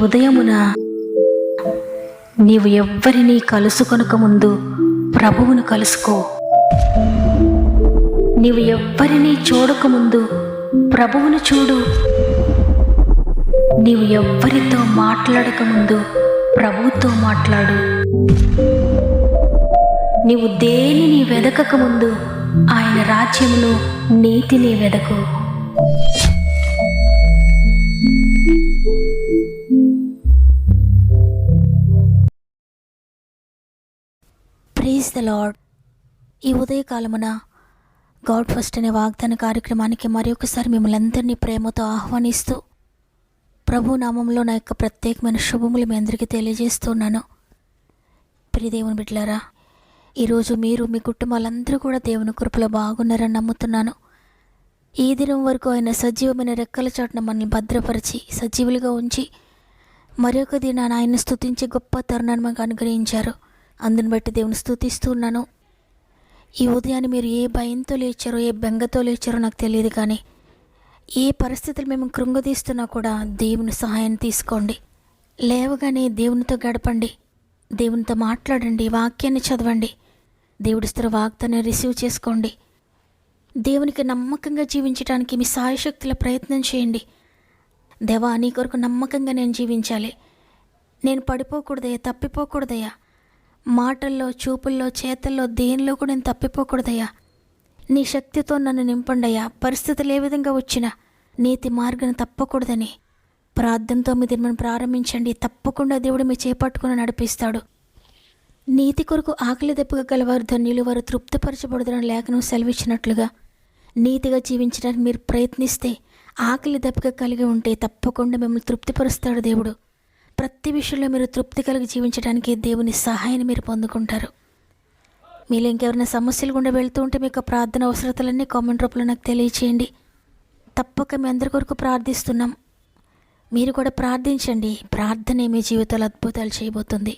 ఉదయమున నీవు ఎవ్వరినీ కలుసుకొనక ముందు ప్రభువును కలుసుకో. నీవు ఎవ్వరినీ చూడకముందు ప్రభువును చూడు. నీవు ఎవ్వరితో మాట్లాడకముందు ప్రభువుతో మాట్లాడు. నీవు దేనిని వెదకకముందు ఆయన రాజ్యమును నీతిని వెదకు. Praise the lord. ఈ ఉదయకాలమున గాడ్ ఫస్ట్ అనే వాగ్దాన కార్యక్రమానికి మరొకసారి మిమ్మల్ని అందరినీ ప్రేమతో ఆహ్వానిస్తూ ప్రభు నామంలో నా యొక్క ప్రత్యేకమైన శుభములు మీ అందరికీ తెలియజేస్తున్నాను. ప్రియ దేవుని బిడ్డలారా, ఈరోజు మీరు మీ కుటుంబాలందరూ కూడా దేవుని కృపలో బాగున్నారని నమ్ముతున్నాను. ఈ దినం వరకు ఆయన సజీవమైన రెక్కల చాటున మనల్ని భద్రపరిచి సజీవులుగా ఉంచి మరొక దినాన్ని ఆయన స్తుతించే గొప్ప తరుణాన్ని మాకు అనుగ్రహించారు. అందుని బట్టి దేవుని స్తుతిస్తున్నాను. ఈ ఉదయాన్ని మీరు ఏ భయంతో లేచారో ఏ బెంగతో లేచారో నాకు తెలియదు, కానీ ఏ పరిస్థితులు మేము కృంగదీస్తున్నా కూడా దేవుని సహాయాన్ని తీసుకోండి. లేవగానే దేవునితో గడపండి, దేవునితో మాట్లాడండి, వాక్యాన్ని చదవండి, దేవుడిస్తున్న వాగ్దాన్ని రిసీవ్ చేసుకోండి. దేవునికి నమ్మకంగా జీవించడానికి మీ సాయశక్తుల ప్రయత్నం చేయండి. దేవా, నీ కొరకు నమ్మకంగా నేను జీవించాలి, నేను పడిపోకూడదయ్యా, తప్పిపోకూడదయ్యా, మాటల్లో చూపుల్లో చేతల్లో దేనిలో కూడా నేను తప్పిపోకూడదయ్యా. నీ శక్తితో నన్ను నింపండయ్యా. పరిస్థితులు ఏ విధంగా వచ్చినా నీతి మార్గం తప్పకూడదని ప్రార్థనతో మీ దినమును ప్రారంభించండి. తప్పకుండా దేవుడు మీ చేపట్టుకుని నడిపిస్తాడు. నీతి కొరకు ఆకలి దెబ్బగా గలవారు ధన్యులు, వారు తృప్తిపరచబడుతున్న లేఖనం సెలవిచ్చినట్లుగా నీతిగా జీవించడానికి మీరు ప్రయత్నిస్తే, ఆకలి దెబ్బగా కలిగి ఉంటే తప్పకుండా మిమ్మల్ని తృప్తిపరుస్తాడు దేవుడు. ప్రతి విషయంలో మీరు తృప్తి కలిగి జీవించడానికి దేవుని సహాయాన్ని మీరు పొందుకుంటారు. మీరు ఇంకెవరైనా సమస్యలు గుండా వెళ్తూ ఉంటే మీకు ప్రార్థన అవసరతలన్నీ కామెంట్ రూపంలో నాకు తెలియచేయండి. తప్పక మీ అందరి కొరకు ప్రార్థిస్తున్నాం. మీరు కూడా ప్రార్థించండి. ప్రార్థనే మీ జీవితాలు అద్భుతాలు చేయబోతుంది.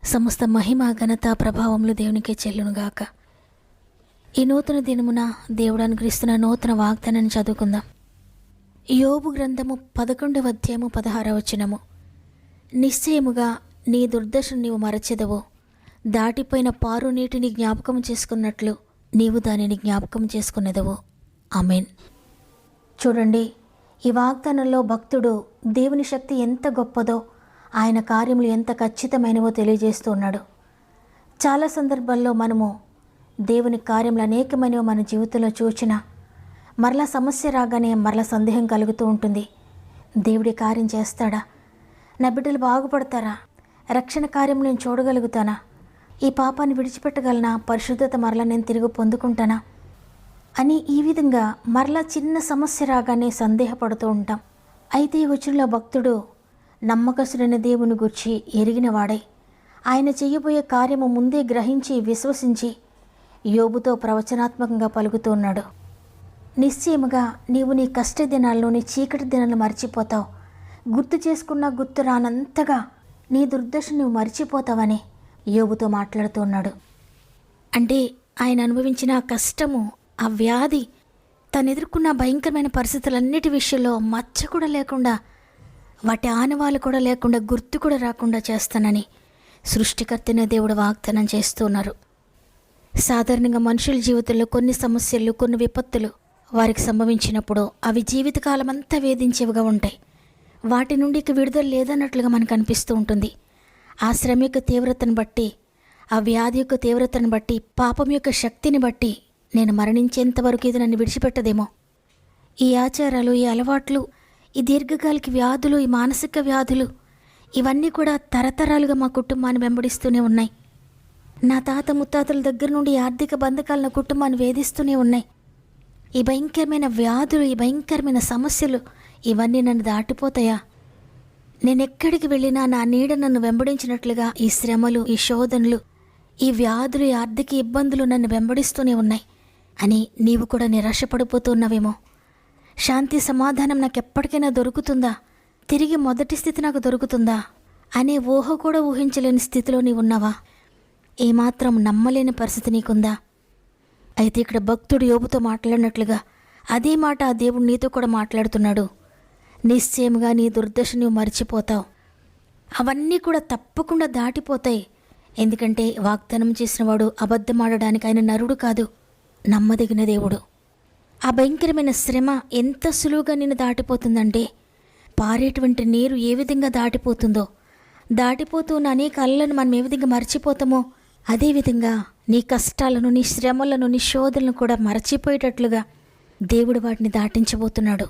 సమస్త మహిమ ఘనత ప్రభావములు దేవునికే చెల్లునుగాక. ఈ నూతన దినమున దేవుడు అనుగ్రహిస్తున్న నూతన వాగ్దానాన్ని చదువుకుందాం. యోబు గ్రంథము 11వ అధ్యాయము 16వ వచనము. నిశ్చయముగా నీ దుర్దశను నీవు మరచెదవు, దాటిపోయిన పారు నీటిని జ్ఞాపకం చేసుకున్నట్లు నీవు దానిని జ్ఞాపకం చేసుకునేదవు. ఆమేన్. చూడండి, ఈ వాగ్దానంలో భక్తుడు దేవుని శక్తి ఎంత గొప్పదో, ఆయన కార్యములు ఎంత ఖచ్చితమైనవో తెలియజేస్తూ ఉన్నాడు. చాలా సందర్భాల్లో మనము దేవుని కార్యములు అనేకమైనవి మన జీవితంలో చూచినా మరలా సమస్య రాగానే మరలా సందేహం కలుగుతూ ఉంటుంది. దేవుడి కార్యం చేస్తాడా? నా బిడ్డలు బాగుపడతారా? రక్షణ కార్యం నేను చూడగలుగుతానా? ఈ పాపాన్ని విడిచిపెట్టగలనా? పరిశుద్ధత మరలా నేను తిరిగి పొందుకుంటానా అని ఈ విధంగా మరలా చిన్న సమస్య రాగానే సందేహపడుతూ ఉంటాం. అయితే ఈ వచనంలో భక్తుడు నమ్మకస్తుడైన దేవుని గురించి ఎరిగినవాడై ఆయన చేయబోయే కార్యము ముందే గ్రహించి విశ్వసించి యోబుతో ప్రవచనాత్మకంగా పలుకుతూ ఉన్నాడు. నిశ్చయముగా నీవు నీ కష్ట దినాల్లో, నీ చీకటి దినాలను మర్చిపోతావు. గుర్తు చేసుకున్నా గుర్తు రానంతగా నీ దుర్దశ నువ్వు మర్చిపోతావని యోబుతో మాట్లాడుతూ ఉన్నాడు. అంటే ఆయన అనుభవించిన ఆ కష్టము, ఆ వ్యాధి, తను ఎదుర్కొన్న భయంకరమైన పరిస్థితులన్నిటి విషయంలో మచ్చ కూడా లేకుండా, వాటి ఆనవాళ్ళు కూడా లేకుండా, గుర్తు కూడా రాకుండా చేస్తానని సృష్టికర్తనే దేవుడు వాగ్దానం చేస్తున్నారు. సాధారణంగా మనుషుల జీవితంలో కొన్ని సమస్యలు, కొన్ని విపత్తులు వారికి సంభవించినప్పుడు అవి జీవితకాలం అంతా వేధించేవిగా ఉంటాయి. వాటి నుండి ఇక విడుదల లేదన్నట్లుగా మనకు అనిపిస్తూ ఉంటుంది. ఆ శ్రమ యొక్క తీవ్రతను బట్టి, ఆ వ్యాధి యొక్క తీవ్రతను బట్టి, పాపం యొక్క శక్తిని బట్టి నేను మరణించేంత వరకు ఇది నన్ను విడిచిపెట్టదేమో. ఈ ఆచారాలు, ఈ అలవాట్లు, ఈ దీర్ఘకాలిక వ్యాధులు, ఈ మానసిక వ్యాధులు, ఇవన్నీ కూడా తరతరాలుగా మా కుటుంబాన్ని వెంబడిస్తూనే ఉన్నాయి. నా తాత ముత్తాతల దగ్గర నుండి ఆర్థిక బంధకాలు నా కుటుంబాన్ని వేధిస్తూనే ఉన్నాయి. ఈ భయంకరమైన వ్యాధులు, ఈ భయంకరమైన సమస్యలు ఇవన్నీ నన్ను దాటిపోతాయా? నేనెక్కడికి వెళ్ళినా నా నీడ నన్ను వెంబడించినట్లుగా ఈ శ్రమలు, ఈ శోధనలు, ఈ వ్యాధులు, ఈ ఆర్థిక ఇబ్బందులు నన్ను వెంబడిస్తూనే ఉన్నాయి అని నీవు కూడా నిరాశపడిపోతున్నావేమో. శాంతి సమాధానం నాకు ఎప్పటికైనా దొరుకుతుందా? తిరిగి మొదటి స్థితి నాకు దొరుకుతుందా అనే ఊహ కూడా ఊహించలేని స్థితిలో నీవు ఉన్నావా? ఏమాత్రం నమ్మలేని పరిస్థితి నీకుందా? అయితే ఇక్కడ భక్తుడు యోబుతో మాట్లాడినట్లుగా అదే మాట ఆ దేవుడు నీతో కూడా మాట్లాడుతున్నాడు. నిశ్చయముగా నీ దుర్దశ నువ్వు మర్చిపోతావు. అవన్నీ కూడా తప్పకుండా దాటిపోతాయి. ఎందుకంటే వాగ్దానం చేసినవాడు అబద్ధమాడడానికి ఆయన నరుడు కాదు, నమ్మదగిన దేవుడు. ఆ భయంకరమైన శ్రమ ఎంత సులువుగా నిన్ను దాటిపోతుందంటే, పారేటువంటి నీరు ఏ విధంగా దాటిపోతుందో, దాటిపోతూ ఉన్న అనేక అలలను మనం ఏ విధంగా మర్చిపోతామో, అదేవిధంగా నీ కష్టాలను, నీ శ్రమలను, నీ శోధనలను కూడా మర్చిపోయేటట్లుగా దేవుడు వాటిని దాటించబోతున్నాడు.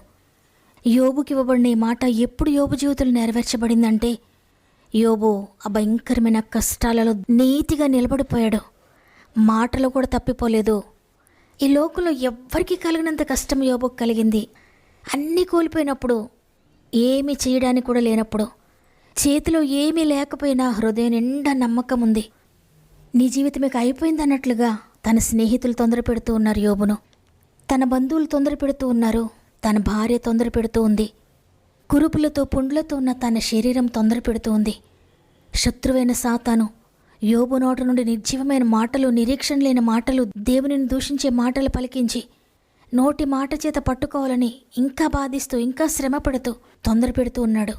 యోబుకి ఇవ్వబడిన ఈ మాట ఎప్పుడు యోబు జీవితంలో నెరవేర్చబడిందంటే, యోబు ఆ భయంకరమైన కష్టాలలో నీతిగా నిలబడిపోయాడు. మాటలు కూడా తప్పిపోలేదు. ఈ లోకంలో ఎవ్వరికీ కలిగినంత కష్టం యోబుకు కలిగింది. అన్నీ కోల్పోయినప్పుడు, ఏమీ చేయడానికి కూడా లేనప్పుడు, చేతిలో ఏమీ లేకపోయినా హృదయం నిండా నమ్మకం ఉంది. నీ జీవితం ఇక అయిపోయింది అన్నట్లుగా తన స్నేహితులు తొందర పెడుతూ ఉన్నారు యోబును. తన బంధువులు తొందర పెడుతూ ఉన్నారు. తన భార్య తొందర పెడుతూ ఉంది. కురుపులతో పుండ్లతో ఉన్న తన శరీరం తొందర పెడుతూ ఉంది. శత్రువైన సాతాను యోబు నోట నుండి నిర్జీవమైన మాటలు, నిరీక్షణ లేని మాటలు, దేవునిని దూషించే మాటలు పలికించి నోటి మాట చేత పట్టుకోవాలని ఇంకా బాధిస్తూ, ఇంకా శ్రమ పడుతూ తొందర పెడుతూ ఉన్నాడు.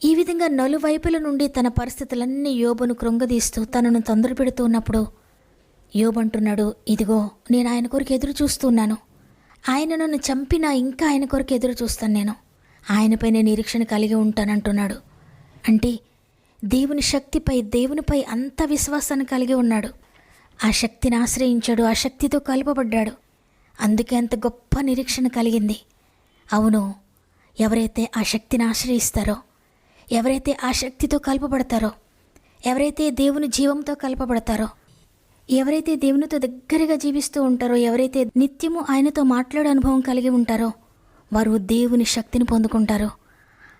ఈ విధంగా నలువైపుల నుండి తన పరిస్థితులన్నీ యోబును కృంగదీస్తూ తనను తొందర పెడుతూ ఉన్నప్పుడు యోబు అంటున్నాడు, ఇదిగో నేను ఆయన కొరకు ఎదురు చూస్తున్నాను. ఆయన నన్ను చంపినా ఇంకా ఆయన కొరకు ఎదురు చూస్తాను. నేను ఆయనపైనే నిరీక్షణ కలిగి ఉంటానంటున్నాడు. అంటే దేవుని శక్తిపై, దేవునిపై అంత విశ్వాసాన్ని కలిగి ఉన్నాడు. ఆ శక్తిని ఆశ్రయించాడు, ఆ శక్తితో కలపబడ్డాడు. అందుకే అంత గొప్ప నిరీక్షణ కలిగింది. అవును, ఎవరైతే ఆ శక్తిని ఆశ్రయిస్తారో, ఎవరైతే ఆ శక్తితో కలపబడతారో, ఎవరైతే దేవుని జీవంతో కలపబడతారో, ఎవరైతే దేవునితో దగ్గరగా జీవిస్తూ ఉంటారో, ఎవరైతే నిత్యము ఆయనతో మాట్లాడే అనుభవం కలిగి ఉంటారో, వారు దేవుని శక్తిని పొందుకుంటారు.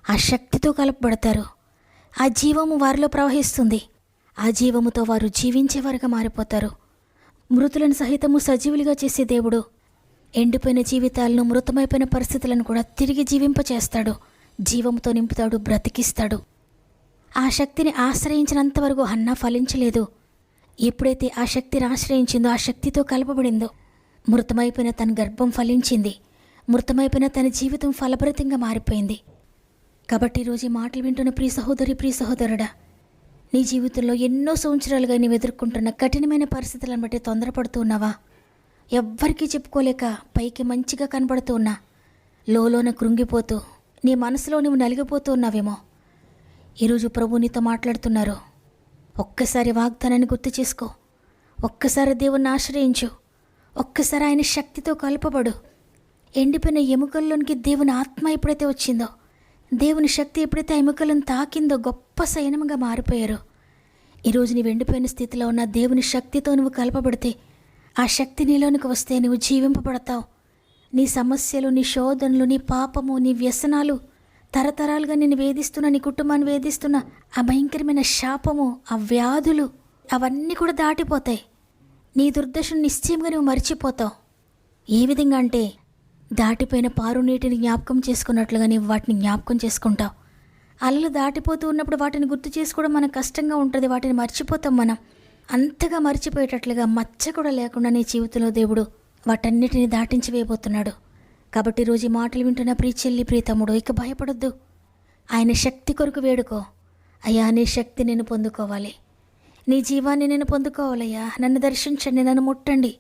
ఆ శక్తితో కలపబడతారు. ఆ జీవము వారిలో ప్రవహిస్తుంది. ఆ జీవముతో వారు జీవించేవారుగా మారిపోతారు. మృతులను సహితము సజీవులుగా చేసే దేవుడు ఎండిపోయిన జీవితాలను, మృతమైపోయిన పరిస్థితులను కూడా తిరిగి జీవింపచేస్తాడు. జీవంతో నింపుతాడు, బ్రతికిస్తాడు. ఆ శక్తిని ఆశ్రయించినంత వరకు హన్నా ఫలించలేదు. ఎప్పుడైతే ఆ శక్తిని ఆశ్రయించిందో, ఆ శక్తితో కలపబడిందో, మృతమైపోయిన తన గర్భం ఫలించింది. మృతమైపోయిన తన జీవితం ఫలభరితంగా మారిపోయింది. కాబట్టి ఈరోజు ఈ మాటలు వింటున్న ప్రియ సహోదరి, ప్రియ సహోదరుడా, నీ జీవితంలో ఎన్నో సంవత్సరాలుగా నీవు ఎదుర్కొంటున్న కఠినమైన పరిస్థితులను బట్టి తొందరపడుతూ ఉన్నావా? ఎవ్వరికీ చెప్పుకోలేక పైకి మంచిగా కనబడుతూ ఉన్నా లోలోన కృంగిపోతూ నీ మనసులో నువ్వు నలిగిపోతూ ఉన్నావేమో. ఈరోజు ప్రభు నీతో మాట్లాడుతున్నారు. ఒక్కసారి వాగ్దానాన్ని గుర్తు చేసుకో. ఒక్కసారి దేవుణ్ణి ఆశ్రయించు. ఒక్కసారి ఆయన శక్తితో కలపబడు. ఎండిపోయిన ఎముకల్లోనికి దేవుని ఆత్మ ఎప్పుడైతే వచ్చిందో, దేవుని శక్తి ఎప్పుడైతే ఆ ఎముకలను తాకిందో గొప్ప సైన్యంగా మారిపోయారు. ఈరోజు నీవు ఎండిపోయిన స్థితిలో ఉన్న దేవుని శక్తితో నువ్వు కలపబడితే, ఆ శక్తి నీలోనికి వస్తే నువ్వు జీవింపబడతావు. నీ సమస్యలు, నీ శోధనలు, నీ పాపము, నీ వ్యసనాలు, తరతరాలుగా నిన్ను వేధిస్తున్న, నీ కుటుంబాన్ని వేధిస్తున్న ఆ భయంకరమైన శాపము, ఆ వ్యాధులు, అవన్నీ కూడా దాటిపోతాయి. నీ దుర్దశను నిశ్చయంగా నువ్వు మర్చిపోతావు. ఏ విధంగా అంటే, దాటిపోయిన పారు నీటిని జ్ఞాపకం చేసుకున్నట్లుగా నీవు వాటిని జ్ఞాపకం చేసుకుంటావు. అలలు దాటిపోతూ ఉన్నప్పుడు వాటిని గుర్తు చేసుకోవడం మనకు కష్టంగా ఉంటుంది. వాటిని మర్చిపోతాం మనం. అంతగా మర్చిపోయేటట్లుగా మచ్చ కూడా లేకుండా నీ జీవితంలో దేవుడు వాటన్నిటిని దాటించి వేయబోతున్నాడు. కాబట్టి ఈరోజు ఈ మాటలు వింటున్న ప్రియ చెల్లి, ప్రియ తమ్ముడు, ఇక భయపడొద్దు. ఆయన శక్తి కొరకు వేడుకో. అయ్యా, నీ శక్తి నేను పొందుకోవాలి. నీ జీవాన్ని నేను పొందుకోవాలయ్యా. నన్ను దర్శించండి, నన్ను ముట్టండి.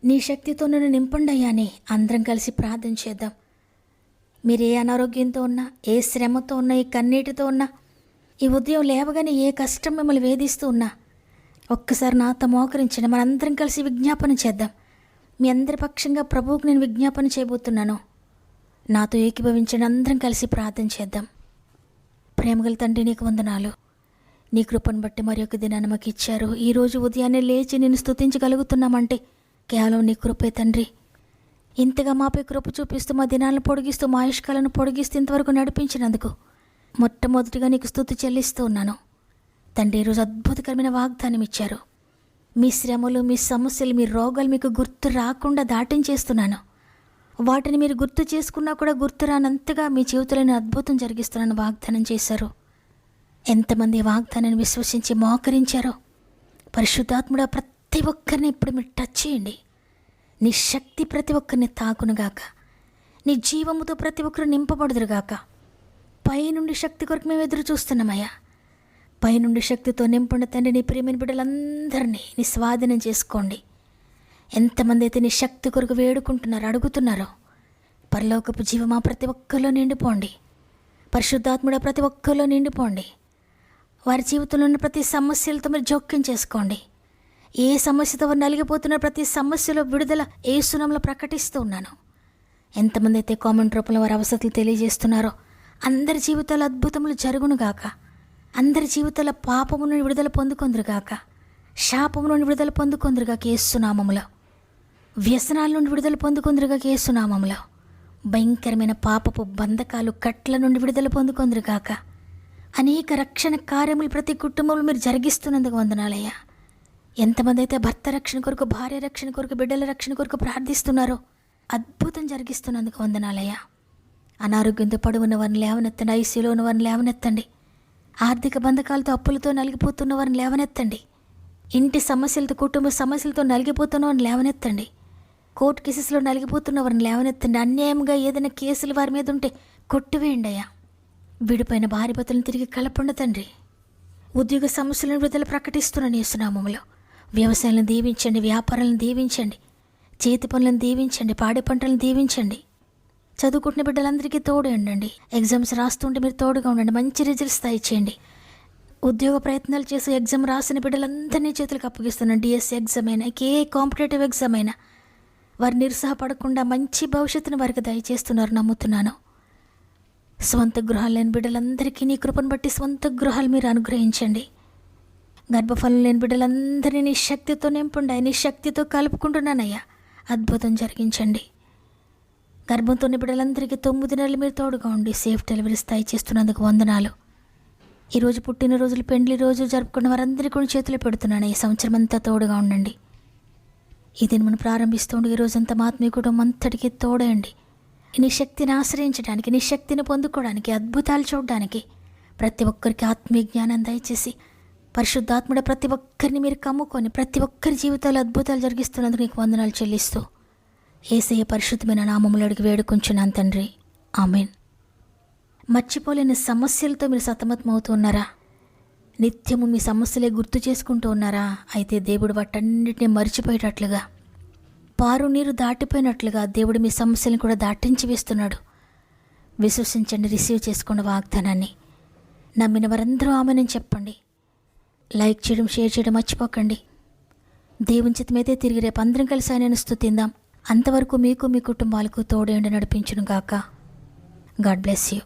నీ శక్తితో నన్ను నింపండి అయ్యా అని అందరం కలిసి ప్రార్థన చేద్దాం. మీరు ఏ అనారోగ్యంతో ఉన్నా, ఏ శ్రమతో ఉన్నా, ఏ కన్నీటితో ఉన్నా, ఈ ఉదయం లేవగానే ఏ కష్టం మిమ్మల్ని వేధిస్తూ ఉన్నా, ఒక్కసారి నాతో మోకరించండి. మనందరం కలిసి విజ్ఞాపన చేద్దాం. మీ అందరి పక్షంగా ప్రభువుకు నేను విజ్ఞాపన చేయబోతున్నాను. నాతో ఏకీభవించండి. అందరం కలిసి ప్రార్థన చేద్దాం. ప్రేమగల తండ్రి, నీకు వందనాలు. నీ కృపను బట్టి మరి ఒక దినాన్ని మాకు ఇచ్చారు. ఈరోజు ఉదయాన్నే లేచి నేను స్తుతించగలుగుతున్నామంటే కేవలం నీ కృపే తండ్రి. ఇంతగా మాపై కృప చూపిస్తూ, మా దినాలను పొడిగిస్తూ, మా ఆయుష్కాలను పొడిగిస్తూ ఇంతవరకు నడిపించినందుకు మొట్టమొదటిగా నీకు స్తుతి చెల్లిస్తూ ఉన్నాను తండ్రి. ఈరోజు అద్భుతకరమైన వాగ్దానం ఇచ్చారు. మీ శ్రమలు, మీ సమస్యలు, మీ రోగాలు మీకు గుర్తు రాకుండా దాటించేస్తున్నాను. వాటిని మీరు గుర్తు చేసుకున్నా కూడా గుర్తు రానంతగా మీ జీవితంలో అద్భుతం జరిగిస్తున్నాను వాగ్దానం చేశారు. ఎంతమంది వాగ్దానాన్ని విశ్వసించి మోకరించారో, పరిశుద్ధాత్ముడా ప్రతి ఒక్కరిని ఇప్పుడు మీరు టచ్ చేయండి. నీ శక్తి ప్రతి ఒక్కరిని తాకునుగాక. నీ జీవముతో ప్రతి ఒక్కరు నింపబడుదురుగాక. పైనుండి శక్తి కొరకు మేము ఎదురు చూస్తున్నామయ్యా. పైనుండి శక్తితో నింపండి తండ్రి. నీ ప్రియమైన బిడ్డలందరినీ నీ స్వాధీనం చేసుకోండి. ఎంతమంది అయితే నీ శక్తి కొరకు వేడుకుంటున్నారో, అడుగుతున్నారో, పరలోకపు జీవమా ప్రతి ఒక్కరిలో నిండిపోండి. పరిశుద్ధాత్ముడ ప్రతి ఒక్కరిలో నిండిపోండి. వారి జీవితంలో ఉన్న ప్రతి సమస్యలతో మీరు జోక్యం చేసుకోండి. ఏ సమస్యతో వారు నలిగిపోతున్న ప్రతి సమస్యలో విడుదల యేసునామములో ప్రకటిస్తూ ఉన్నాను. ఎంతమంది అయితే కామెంట్ రూపంలో వారి అవసరాలు తెలియజేస్తున్నారో అందరి జీవితాల అద్భుతములు జరుగునుగాక. అందరి జీవితాల పాపము నుండి విడుదల పొందుకొందురుగాక. శాపము నుండి విడుదల పొందుకొందురుగాక యేసునామములో. వ్యసనాల నుండి విడుదల పొందుకొందురుగాక యేసునామములో. భయంకరమైన పాపపు బంధకాలు కట్ల నుండి విడుదల పొందుకొందురుగాక. అనేక రక్షణ కార్యములు ప్రతి కుటుంబంలో మీరు జరిగిస్తున్నందుకు వందనాలయ్యా. ఎంతమంది అయితే భర్త రక్షణ కొరకు, భార్య రక్షణ కొరకు, బిడ్డల రక్షణ కొరకు ప్రార్థిస్తున్నారో అద్భుతం జరిగిస్తున్నందుకు వందనాలయ్యా. అనారోగ్యంతో పడున్న వారిని లేవనెత్తండి. ఐసీలో ఉన్న వారిని లేవనెత్తండి. ఆర్థిక బంధకాలతో అప్పులతో నలిగిపోతున్న వారిని లేవనెత్తండి. ఇంటి సమస్యలతో, కుటుంబ సమస్యలతో నలిగిపోతున్న వారిని లేవనెత్తండి. కోర్టు కేసెస్లో నలిగిపోతున్న వారిని లేవనెత్తండి. అన్యాయంగా ఏదైనా కేసులు వారి మీద ఉంటే కొట్టివేయండి అయ్యా. విడిపోయిన భార్య భర్తలను తిరిగి కలపండి తండ్రి. ఉద్యోగ సమస్యలను విడుదల ప్రకటిస్తున్నాను యేసునామములో. వ్యవసాయాలను దీవించండి, వ్యాపారాలను దీవించండి, చేతి పనులను దీవించండి, పాడి పంటలను దీవించండి. చదువుకుంటున్న బిడ్డలందరికీ తోడు ఉండండి. ఎగ్జామ్స్ రాస్తుంటే మీరు తోడుగా ఉండండి. మంచి రిజల్ట్స్ ఇచ్చేయండి. ఉద్యోగ ప్రయత్నాలు చేసి ఎగ్జామ్ రాసిన బిడ్డలందరినీ చేతులకు అప్పగిస్తున్నాను. డిఎస్సి ఎగ్జామ్ అయినా, ఏ కాంపిటేటివ్ ఎగ్జామ్ అయినా వారు నిరుత్సాహపడకుండా మంచి భవిష్యత్తును వారికి దయచేస్తున్నారు నమ్ముతున్నాను. స్వంత గృహాలు లేని బిడ్డలందరికీ నీ కృపను బట్టి స్వంత గృహాలు మీరు అనుగ్రహించండి. గర్భఫలం లేని బిడ్డలందరినీ నీ శక్తితో నింపండి. నీ శక్తితో కలుపుకుంటున్నానయ్యా. అద్భుతం జరిగించండి. గర్భంతో ఉన్న బిడ్డలందరికీ 9 నెలలు మీరు తోడుగా ఉండి సేఫ్ డెలివరీ స్థాయి చేస్తున్నందుకు వందనాలు. ఈరోజు పుట్టినరోజులు, పెండ్లి రోజు జరుపుకున్న వారందరికీ కూడా చేతులు పెడుతున్నాను. ఈ సంవత్సరం అంతా తోడుగా ఉండండి. ఇది మనం ప్రారంభిస్తుండే ఈ రోజంతా మా ఆత్మీయ కుటుంబం అంతటికీ తోడండి. నీ శక్తిని ఆశ్రయించడానికి, నీ శక్తిని పొందుకోవడానికి, అద్భుతాలు చూడడానికి ప్రతి ఒక్కరికి ఆత్మీయ జ్ఞానం దయచేసి పరిశుద్ధాత్ముడ ప్రతి ఒక్కరిని మీరు కమ్ముకొని ప్రతి ఒక్కరి జీవితాలు అద్భుతాలు జరిగిస్తున్నందుకు నీకు వందనాలు చెల్లిస్తూ యేసయ్య పరిశుద్ధమైన నామములో అడిగి వేడుకుంటున్నాను తండ్రి. ఆమేన్. మర్చిపోలేని సమస్యలతో మీరు సతమతమవుతున్నారా? నిత్యము మీ సమస్యలే గుర్తు చేసుకుంటూ ఉన్నారా? అయితే దేవుడు వాటన్నిటిని మర్చిపోయేటట్లుగా, పారు నీరు దాటిపోయినట్లుగా దేవుడు మీ సమస్యలను కూడా దాటించి వేస్తున్నాడు. విశ్వసించండి, రిసీవ్ చేసుకోండి వాగ్దానాన్ని. నమ్మిన వారందరూ ఆమెనని చెప్పండి. లైక్ చేయడం, షేర్ చేయడం మర్చిపోకండి. దేవుని చిత్తమైతే తిరిగి రేపు అందరం కలిసి ఆయనను స్తుతిందాం. అంతవరకు మీకు, మీ కుటుంబాలకు తోడేండి నడిపించును గాక. God bless you.